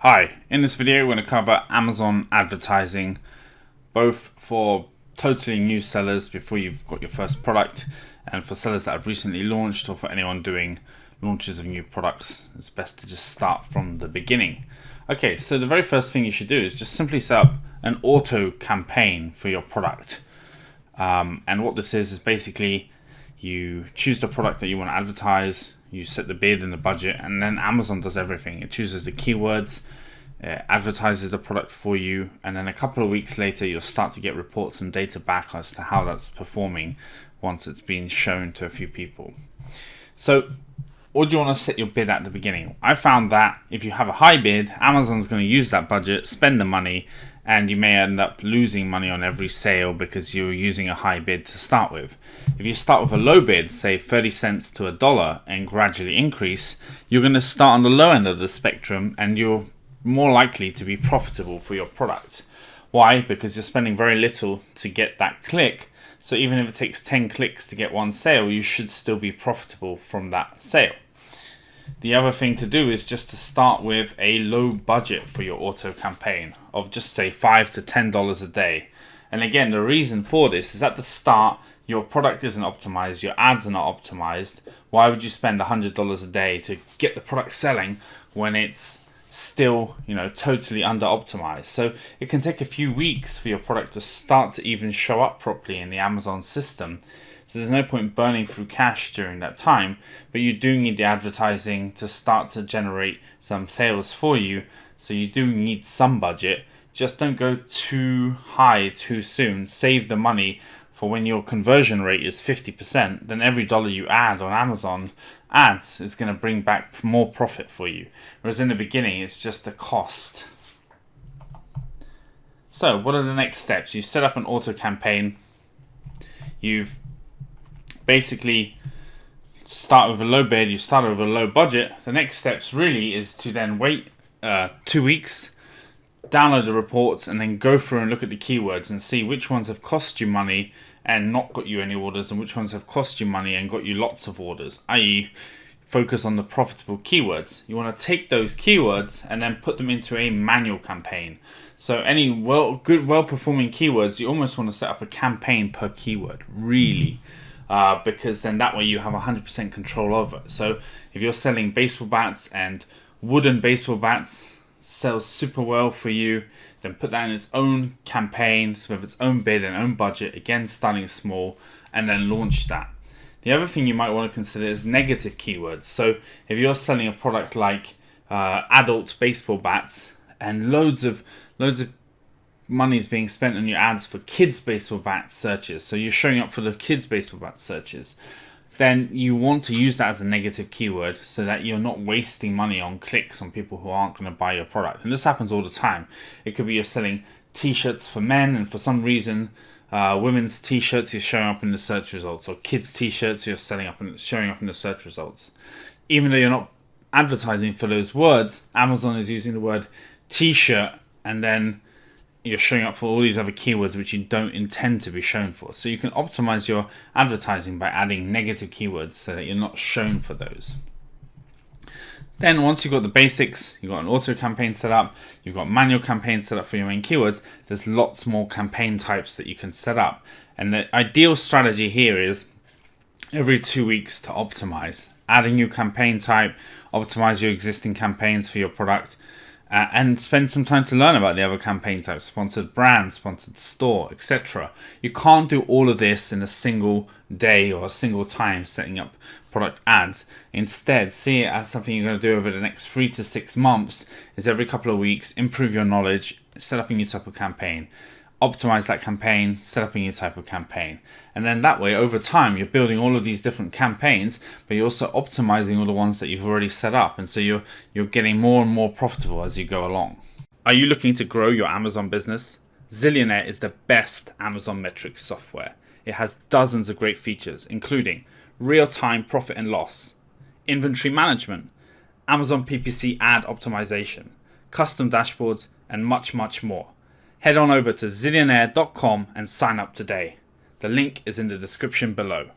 Hi, in this video we're going to cover Amazon advertising, both for totally new sellers before you've got your first product, and for sellers that have recently launched, or for anyone doing launches of new products. It's best to just start from the beginning. Okay, so the very first thing you should do is just simply set up an auto campaign for your product. And what this is basically you choose the product that you want to advertise, you set the bid and the budget, and then Amazon does everything. It chooses the keywords, advertises the product for you, and then a couple of weeks later you'll start to get reports and data back as to how that's performing once it's been shown to a few people. So, or do you want to set your bid at the beginning? I found that if you have a high bid, Amazon's going to use that budget, spend the money, and you may end up losing money on every sale because you're using a high bid to start with. If you start with a low bid, say 30 cents to $1, and gradually increase, you're going to start on the low end of the spectrum and you're more likely to be profitable for your product. Why? Because you're spending very little to get that click. So even if it takes 10 clicks to get one sale, you should still be profitable from that sale. The other thing to do is just to start with a low budget for your auto campaign of just say $5 to $10 a day. And again, the reason for this is at the start, your product isn't optimized, your ads are not optimized. Why would you spend $100 a day to get the product selling when it's still, totally under optimized? So it can take a few weeks for your product to start to even show up properly in the Amazon system. So there's no point burning through cash during that time, but you do need the advertising to start to generate some sales for you. So you do need some budget. Just don't go too high too soon. Save the money for when your conversion rate is 50%, then every dollar you add on Amazon ads is going to bring back more profit for you. Whereas in the beginning, it's just a cost. So what are the next steps? You set up an auto campaign. You've basically start with a low bid, you start with a low budget. The next steps really is to then wait 2 weeks, download the reports, and then go through and look at the keywords and see which ones have cost you money and not got you any orders, and which ones have cost you money and got you lots of orders, i.e. focus on the profitable keywords. You want to take those keywords and then put them into a manual campaign. So any well-performing keywords, you almost want to set up a campaign per keyword, really. Because then that way you have 100% control over it. So if you're selling baseball bats and wooden baseball bats sells super well for you, then put that in its own campaign, so with its own bid and own budget, again starting small, and then launch that. The other thing you might want to consider is negative keywords. So if you're selling a product like adult baseball bats and loads of money is being spent on your ads for kids baseball bat searches, so you're showing up for the kids baseball bat searches, then you want to use that as a negative keyword so that you're not wasting money on clicks on people who aren't going to buy your product. And this happens all the time. It could be you're selling t-shirts for men, and for some reason women's t-shirts is showing up in the search results, or kids t-shirts you're showing up in the search results. Even though you're not advertising for those words, Amazon is using the word t-shirt, and then you're showing up for all these other keywords which you don't intend to be shown for. So you can optimize your advertising by adding negative keywords so that you're not shown for those. Then once you've got the basics, you've got an auto campaign set up, you've got manual campaigns set up for your main keywords, there's lots more campaign types that you can set up. And the ideal strategy here is every 2 weeks to optimize. Add a new campaign type, optimize your existing campaigns for your product, and spend some time to learn about the other campaign types, sponsored brand, sponsored store, etc. You can't do all of this in a single day or a single time setting up product ads. Instead, see it as something you're going to do over the next 3 to 6 months, is every couple of weeks, improve your knowledge, set up a new type of campaign, optimize that campaign, set up a new type of campaign. And then that way, over time, you're building all of these different campaigns, but you're also optimizing all the ones that you've already set up. And so you're getting more and more profitable as you go along. Are you looking to grow your Amazon business? Zillionaire is the best Amazon metrics software. It has dozens of great features, including real-time profit and loss, inventory management, Amazon PPC ad optimization, custom dashboards, and much, much more. Head on over to zillionaire.com and sign up today. The link is in the description below.